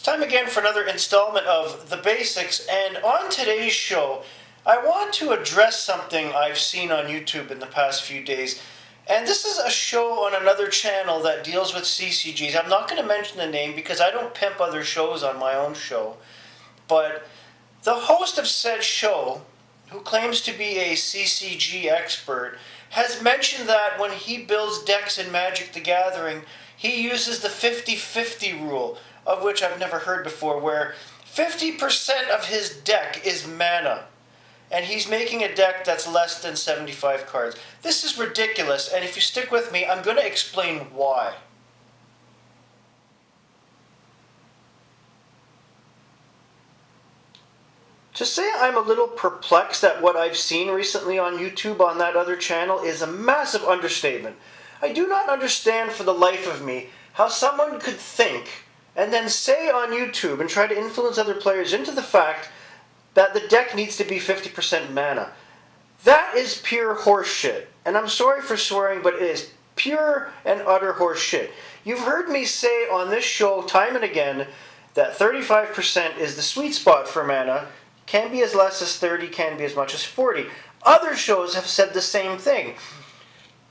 Time again for another installment of The Basics, and on today's show, I want to address something I've seen on YouTube in the past few days. And this is a show on another channel that deals with CCGs. I'm not going to mention the name because I don't pimp other shows on my own show. But the host of said show, who claims to be a CCG expert, has mentioned that when he builds decks in Magic the Gathering, he uses the 50-50 rule, of which I've never heard before, where 50% of his deck is mana, and he's making a deck that's less than 75 cards. This is ridiculous, and if you stick with me, I'm going to explain why. To say I'm a little perplexed at what I've seen recently on YouTube on that other channel is a massive understatement. I do not understand for the life of me how someone could think and then say on YouTube and try to influence other players into the fact that the deck needs to be 50% mana. That is pure horseshit. And I'm sorry for swearing, but it is pure and utter horseshit. You've heard me say on this show time and again that 35% is the sweet spot for mana. Can be as less as 30, can be as much as 40. Other shows have said the same thing.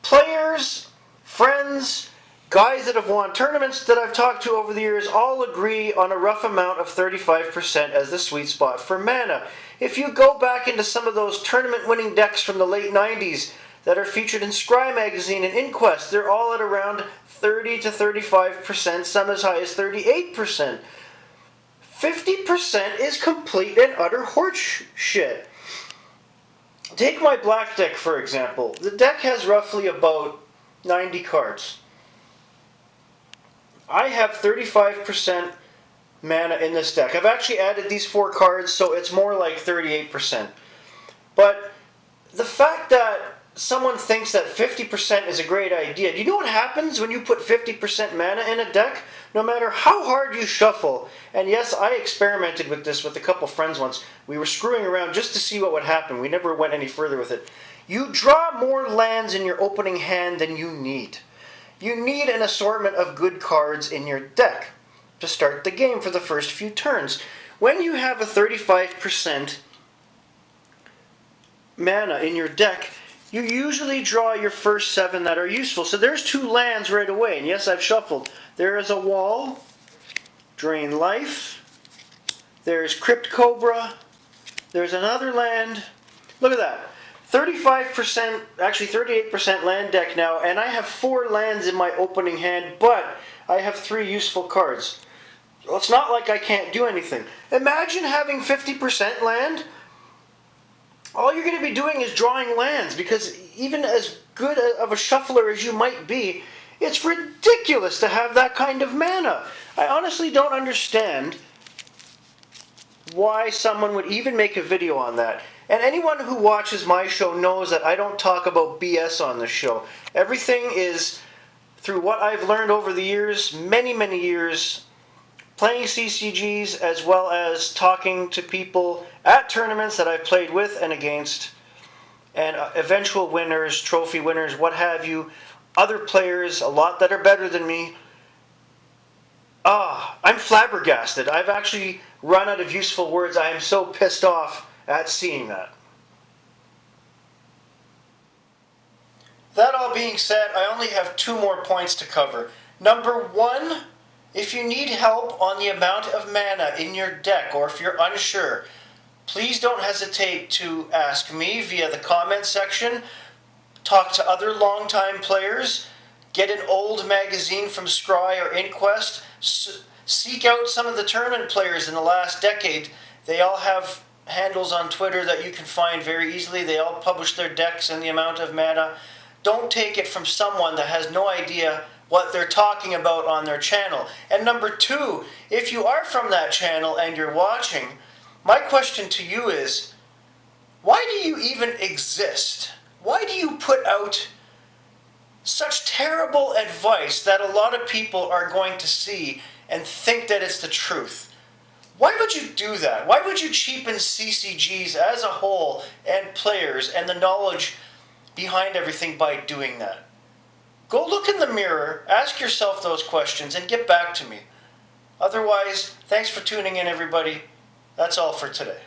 Players, friends, guys that have won tournaments that I've talked to over the years all agree on a rough amount of 35% as the sweet spot for mana. If you go back into some of those tournament-winning decks from the late 90s that are featured in Scry magazine and Inquest, they're all at around 30 to 35%, some as high as 38%. 50% is complete and utter horse shit. Take my black deck, for example. The deck has roughly about 90 cards. I have 35% mana in this deck. I've actually added these 4 cards, so it's more like 38%. But the fact that someone thinks that 50% is a great idea, do you know what happens when you put 50% mana in a deck? No matter how hard you shuffle, and yes, I experimented with this with a couple friends once. We were screwing around just to see what would happen. We never went any further with it. You draw more lands in your opening hand than you need. You need an assortment of good cards in your deck to start the game for the first few turns. When you have a 35% mana in your deck, you usually draw your first 7 that are useful. So there's 2 lands right away. And yes, I've shuffled. There is a Wall, Drain Life, there's Crypt Cobra, there's another land. Look at that. 35%, actually 38% land deck now, and I have 4 lands in my opening hand, but I have 3 useful cards. Well, it's not like I can't do anything. Imagine having 50% land. All you're going to be doing is drawing lands, because even as good of a shuffler as you might be, it's ridiculous to have that kind of mana. I honestly don't understand why someone would even make a video on that. And anyone who watches my show knows that I don't talk about BS on this show. Everything is through what I've learned over the years, many, many years, playing CCGs as well as talking to people at tournaments that I've played with and against, and eventual winners, trophy winners, what have you, other players, a lot that are better than me. I'm flabbergasted. I've actually run out of useful words. I am so pissed off at seeing that. That all being said, I only have 2 more points to cover. Number 1, if you need help on the amount of mana in your deck, or if you're unsure, please don't hesitate to ask me via the comment section, talk to other longtime players, get an old magazine from Scry or Inquest, seek out some of the tournament players in the last decade. They all have handles on Twitter that you can find very easily. They all publish their decks and the amount of mana. Don't take it from someone that has no idea what they're talking about on their channel. And number 2, if you are from that channel and you're watching, my question to you is, why do you even exist? Why do you put out such terrible advice that a lot of people are going to see and think that it's the truth? Why would you do that? Why would you cheapen CCGs as a whole and players and the knowledge behind everything by doing that? Go look in the mirror, ask yourself those questions, and get back to me. Otherwise, thanks for tuning in, everybody. That's all for today.